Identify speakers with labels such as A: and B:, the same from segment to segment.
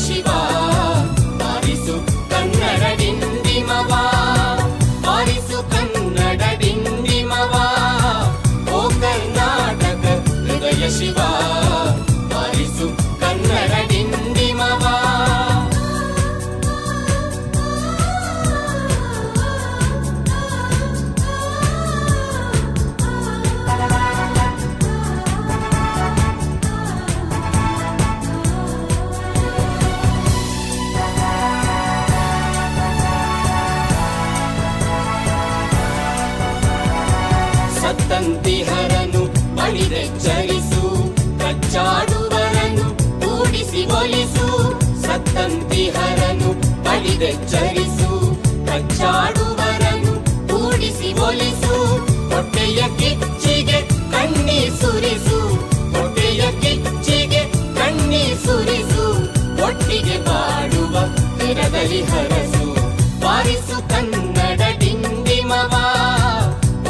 A: ಶಿವ ಬಾರಿಸು ಕನ್ನಡ ಡಿಂಡಿಮವ ಬಾರಿಸು ಕನ್ನಡ ಡಿಂಡಿಮವ ಓ ಕರ್ನಾಟಕ ಹೃದಯ ಶಿವ ಬಾರಿಸು ಕನ್ನಡ ಡಿಂಡಿಮವ ಸತ್ತಂತಿಹರನು ಬಳಿದೆಚ್ಚರಿಸು ಕಚ್ಚಾಡುವರನು ಕೂಡಿಸಿ ಒಲಿಸು ಸತ್ತಂತಿಹರನು ಬಳಿದೆಚ್ಚರಿಸು ಕಚ್ಚಾಡುವರನು ಕೂಡಿಸಿ ಒಲಿಸು ಹೊಟ್ಟೆಯ ಕಿಚ್ಚಿಗೆ ಕಣ್ಣೀರ್ ಸುರಿಸು ಹೊಟ್ಟೆಯ ಕಿಚ್ಚಿಗೆ ಕಣ್ಣೀರ್ ಸುರಿಸು ಒಟ್ಟಿಗೆ ಬಾಡುವ ತಿರದಲ್ಲಿ ಹರಸು ಬಾರಿಸು ಕನ್ನಡ ಡಿಂಡಿಮವ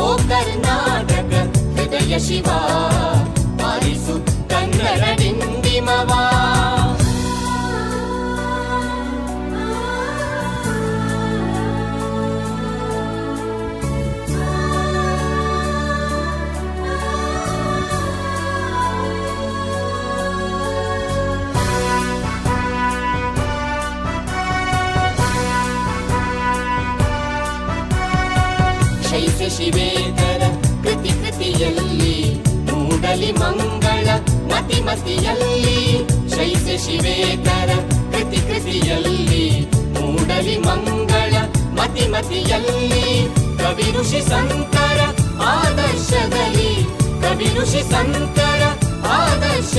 A: ಓ ಕರ್ನಾಟಕ ಹೃದಯ ಶಿವ ಬಾರಿಸು ಕನ್ನಡ ಡಿಂಡಿಮವ ಶೈಸ ಶಿವೇತರ ಕೃತಿ ಕೃತಿಯಲ್ಲಿ ಮೂಡಲಿ ಮಂಗಳ ಮತಿ ಮತಿಯಲ್ಲಿ ಶೈಸ ಶಿವೇತರ ಕೃತಿ ಕೃತಿಯಲ್ಲಿ ಮೂಡಲಿ ಮಂಗಳ ಮತಿ ಮತಿಯಲ್ಲಿ ಕವಿ ಋಷಿ ಸಂತರ ಆದರ್ಶದಲ್ಲಿ ಕವಿ ಋಷಿ ಸಂತರ ಆದರ್ಶ